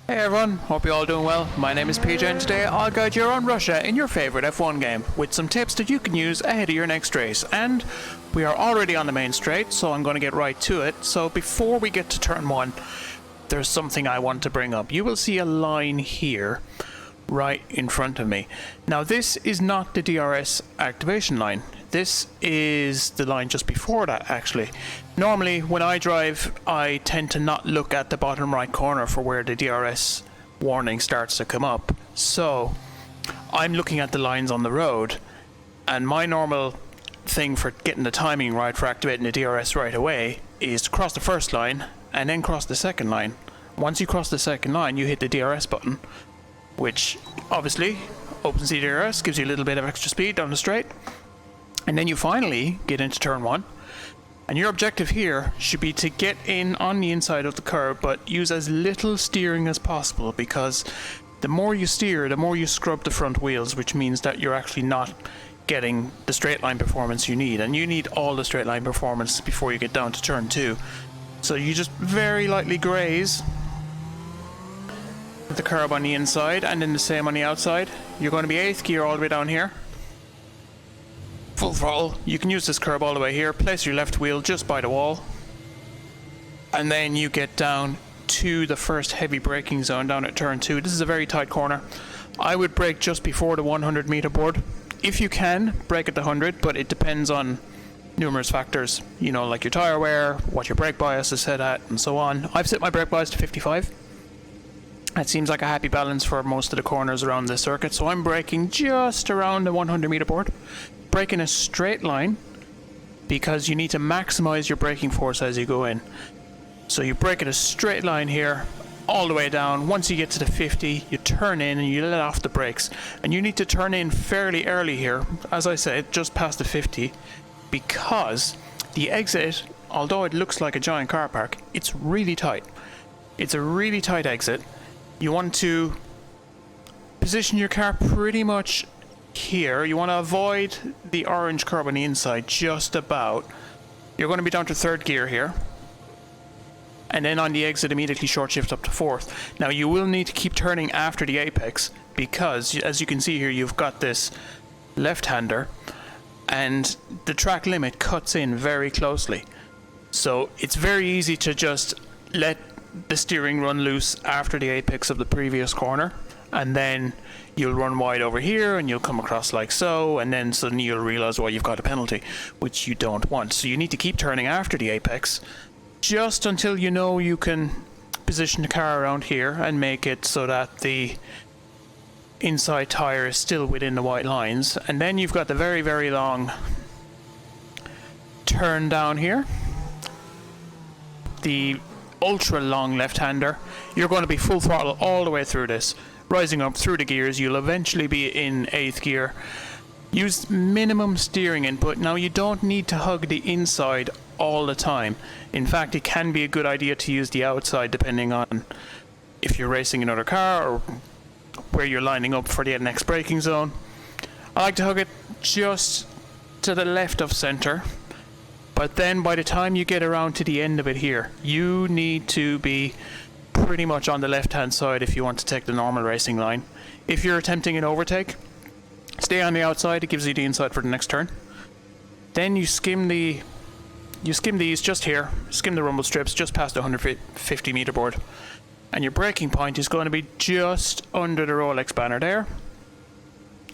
Hey everyone, hope you're all doing well. My name is PJ and today I'll guide you around Russia in your favourite F1 game with some tips that you can use ahead of your next race. And we are already on the main straight, so I'm going to get right to it. So before we get to turn 1, there's something I want to bring up. You will see a line here right in front of me. Now this is not the DRS activation line. This is the line just before that actually. Normally when I drive I tend to not look at the bottom right corner for where the DRS warning starts to come up. So I'm looking at the lines on the road, and my normal thing for getting the timing right for activating the DRS right away is to cross the first line and then cross the second line. Once you cross the second line you hit the DRS button, which obviously opens the DRS, gives you a little bit of extra speed down the straight, and then you finally get into turn 1. And your objective here should be to get in on the inside of the curb, but use as little steering as possible, because the more you steer, the more you scrub the front wheels, which means that you're actually not getting the straight line performance you need. And you need all the straight line performance before you get down to turn 2. So you just very lightly graze the curb on the inside, and then the same on the outside. You're going to be 8th gear all the way down here. Full throttle. You can use this curb all the way here. Place your left wheel just by the wall, and then you get down to the first heavy braking zone down at turn 2. This is a very tight corner. I would brake just before the 100 meter board. If you can, brake at the 100, but it depends on numerous factors, you know, like your tire wear, what your brake bias is set at, and so on. I've set my brake bias to 55. That seems like a happy balance for most of the corners around this circuit, so I'm braking just around the 100 meter board. Brake in a straight line because you need to maximize your braking force as you go in. So you brake in a straight line here all the way down. Once you get to the 50, you turn in and you let off the brakes, and you need to turn in fairly early here, as I said, just past the 50, because the exit, although it looks like a giant car park, it's really tight. It's a really tight exit. You want to position your car pretty much here. You want to avoid the orange curb on the inside just about. You're going to be down to 3rd gear here, and then on the exit immediately short shift up to 4th. Now you will need to keep turning after the apex, because as you can see here you've got this left-hander and the track limit cuts in very closely, so it's very easy to just let the steering run loose after the apex of the previous corner, and then you'll run wide over here and you'll come across like so, and then suddenly you'll realize why you've got a penalty, which you don't want. So you need to keep turning after the apex just until you know you can position the car around here and make it so that the inside tire is still within the white lines. And then you've got the very, very long turn down here, the ultra long left-hander. You're going to be full throttle all the way through this, rising up through the gears. You'll eventually be in 8th gear. Use minimum steering input. Now you don't need to hug the inside all the time. In fact, it can be a good idea to use the outside depending on if you're racing another car or where you're lining up for the next braking zone. I like to hug it just to the left of center, but then by the time you get around to the end of it here, you need to be pretty much on the left hand side if you want to take the normal racing line. If you're attempting an overtake, stay on the outside. It gives you the inside for the next turn. Then you skim these just here, skim the rumble strips just past the 150 meter board, and your braking point is going to be just under the Rolex banner there.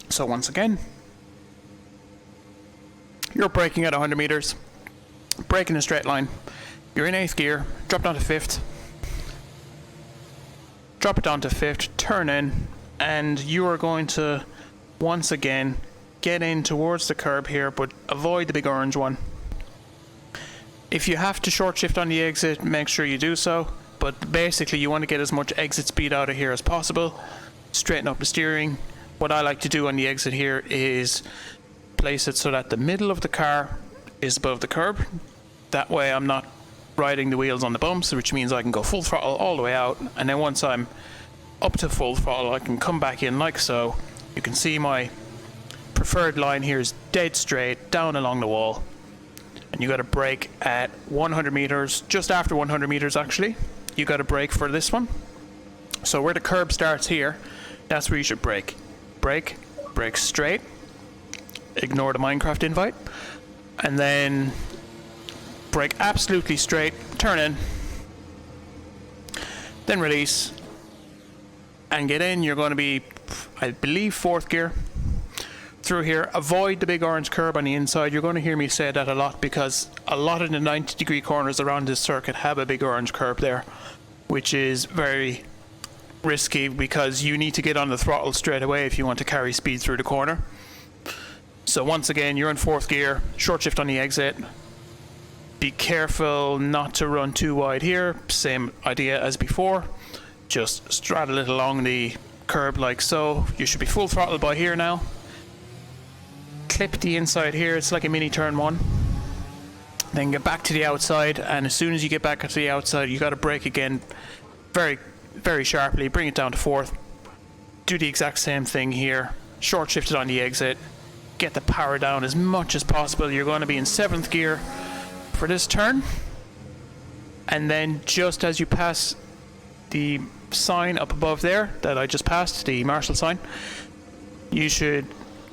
So once again, you're braking at 100 meters, brake in a straight line. You're in 8th gear, drop down to 5th. Drop it down to 5th, turn in, and you are going to once again get in towards the curb here, but avoid the big orange one. If you have to short shift on the exit, make sure you do so, but basically you want to get as much exit speed out of here as possible. Straighten up the steering. What I like to do on the exit here is place it so that the middle of the car is above the curb. That way I'm not riding the wheels on the bumps, which means I can go full throttle all the way out, and then once I'm up to full throttle I can come back in like so. You can see my preferred line here is dead straight down along the wall, and you got to brake at 100 meters, just after 100 meters actually. You got to brake for this one. So where the curb starts here, that's where you should brake. Brake straight, ignore the Minecraft invite, and then brake absolutely straight, turn in, then release, and get in. You're going to be, I believe, 4th gear. Through here, avoid the big orange curb on the inside. You're going to hear me say that a lot because a lot of the 90-degree corners around this circuit have a big orange curb there, which is very risky because you need to get on the throttle straight away if you want to carry speed through the corner. So once again, you're in 4th gear, short shift on the exit. Be careful not to run too wide here, same idea as before. Just straddle it along the curb like so. You should be full throttle by here now. Clip the inside here, it's like a mini turn 1. Then get back to the outside, and as soon as you get back to the outside, you got to brake again very, very sharply, bring it down to 4th. Do the exact same thing here, short shift it on the exit, get the power down as much as possible. You're going to be in 7th gear for this turn, and then just as you pass the sign up above there that I just passed, the Marshall sign, you should,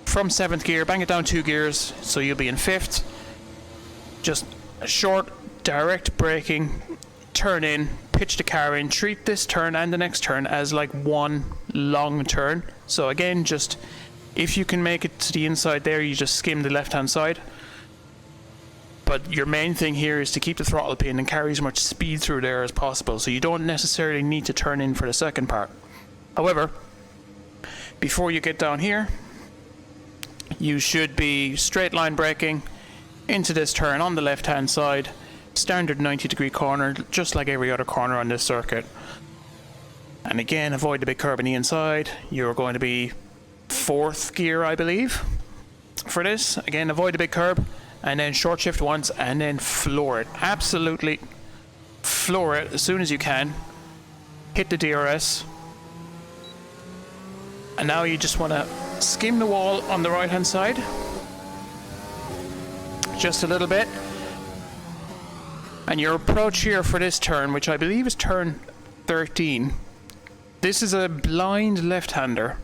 from 7th gear, bang it down 2 gears, so you'll be in 5th. Just a short, direct braking, turn in, pitch the car in, treat this turn and the next turn as like one long turn. So again, just if you can make it to the inside there, you just skim the left-hand side. But your main thing here is to keep the throttle pin and carry as much speed through there as possible, so you don't necessarily need to turn in for the second part. However, before you get down here, you should be straight line braking into this turn on the left hand side, standard 90-degree corner, just like every other corner on this circuit. And again, avoid the big curb on the inside. You're going to be 4th gear, I believe, for this. Again, avoid the big curb, and then short shift once, and then floor it. Absolutely floor it as soon as you can. Hit the DRS. And now you just want to skim the wall on the right hand side. Just a little bit. And your approach here for this turn, which I believe is turn 13. This is a blind left-hander,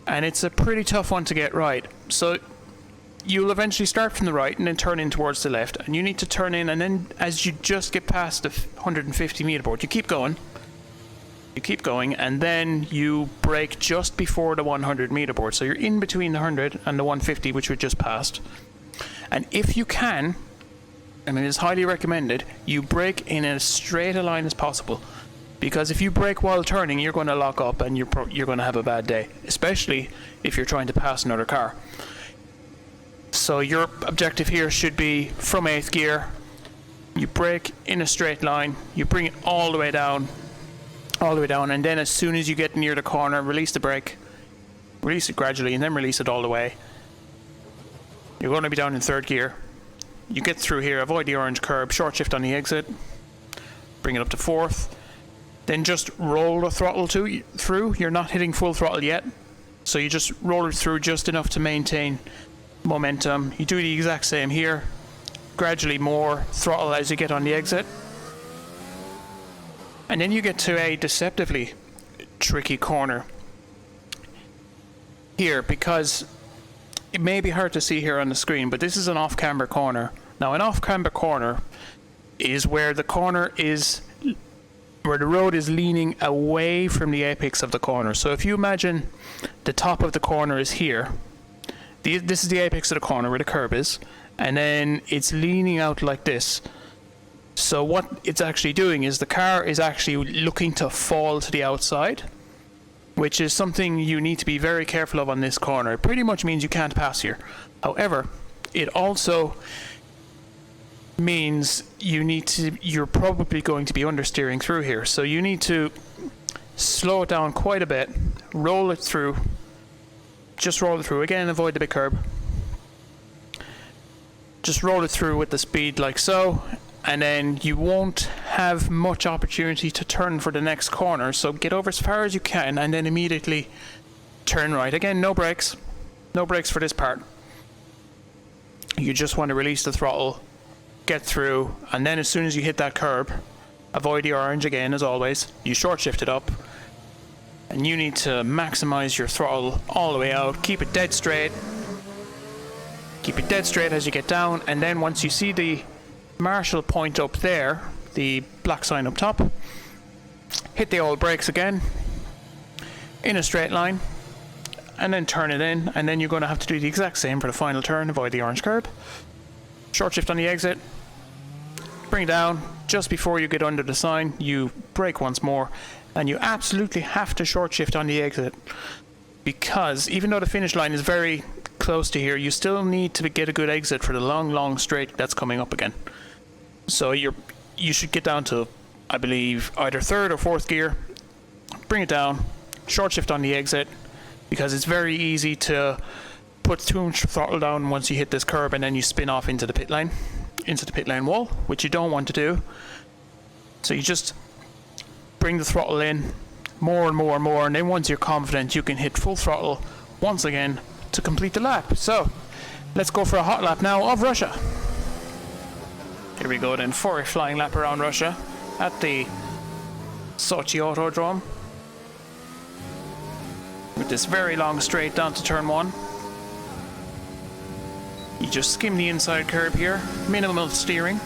and it's a pretty tough one to get right. So you'll eventually start from the right and then turn in towards the left, and you need to turn in, and then as you just get past the 150 meter board, you keep going, and then you brake just before the 100 meter board. So you're in between the 100 and the 150, which we just passed. And if you can, and it is highly recommended, you brake in as straight a line as possible. Because if you brake while turning, you're going to lock up and you're going to have a bad day, especially if you're trying to pass another car. So your objective here should be from 8th gear, you brake in a straight line, you bring it all the way down, and then as soon as you get near the corner, release the brake, release it gradually, and then release it all the way. You're going to be down in 3rd gear. You get through here, avoid the orange curb, short shift on the exit, bring it up to 4th, then just roll the throttle through. You're not hitting full throttle yet, so you just roll it through just enough to maintain momentum. You do the exact same here, gradually more throttle as you get on the exit, and then you get to a deceptively tricky corner here, because it may be hard to see here on the screen, but this is an off-camber corner. Now, an off-camber corner is where the road is leaning away from the apex of the corner. So if you imagine the top of the corner is here, this is the apex of the corner where the curb is, and then it's leaning out like this. So what it's actually doing is the car is actually looking to fall to the outside, which is something you need to be very careful of on this corner. It pretty much means you can't pass here. However, it also means you're probably going to be understeering through here. So you need to slow it down quite a bit, roll it through, just roll it through. Again, avoid the big curb. Just roll it through with the speed like so, and then you won't have much opportunity to turn for the next corner. So get over as far as you can and then immediately turn right. Again, no brakes for this part. You just want to release the throttle, get through, and then as soon as you hit that curb, avoid the orange again as always. You short shift it up, And you need to maximize your throttle all the way out. Keep it dead straight. Keep it dead straight as you get down, and then once you see the marshal point up there, the black sign up top, hit the old brakes again in a straight line, and then turn it in, and then you're going to have to do the exact same for the final turn. Avoid the orange curb. Short shift on the exit. Bring it down. Just before you get under the sign, you brake once more, and you absolutely have to short shift on the exit, because even though the finish line is very close to here, you still need to get a good exit for the long straight that's coming up again. So you should get down to, I believe, either third or fourth gear, bring it down, short shift on the exit, because it's very easy to put too much throttle down once you hit this curb, and then you spin off into the pit lane wall, which you don't want to do. So you just bring the throttle in more and more, and then once you're confident, you can hit full throttle once again to complete the lap. So let's go for a hot lap now of Russia. Here we go then for a flying lap around Russia at the Sochi Autodrom, with this very long straight down to turn 1. You just skim the inside curb here, minimal steering,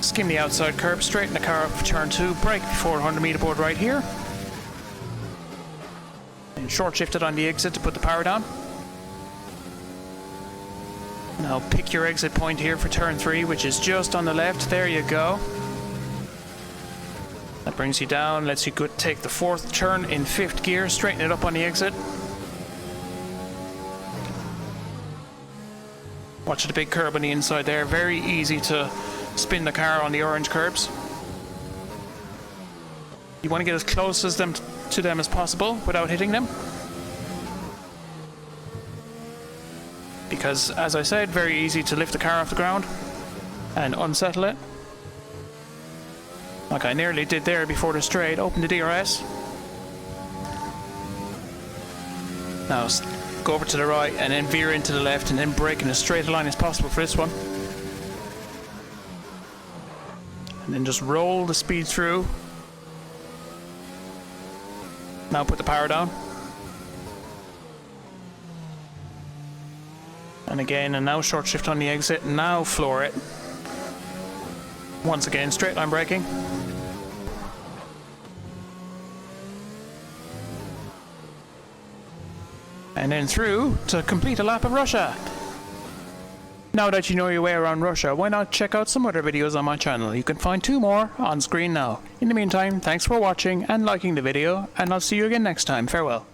skim the outside curb, straighten the car up for turn 2, brake before 100 meter board right here, and short shift it on the exit to put the power down. Now pick your exit point here for turn 3, which is just on the left. There you go. That brings you down, lets you take the 4th turn in 5th gear, straighten it up on the exit. Watch the big curb on the inside there, very easy to spin the car on the orange curbs. You want to get as close as to them as possible without hitting them, because, as I said, very easy to lift the car off the ground and unsettle it, like I nearly did there before the straight. Open the DRS. Now go over to the right and then veer into the left, and then brake in as straight a line as possible for this one, and then just roll the speed through. Now put the power down. And again, and now short shift on the exit, now floor it. Once again, straight line braking. And then through to complete a lap of Russia. Now that you know your way around Russia, why not check out some other videos on my channel? You can find 2 more on screen now. In the meantime, thanks for watching and liking the video, and I'll see you again next time. Farewell.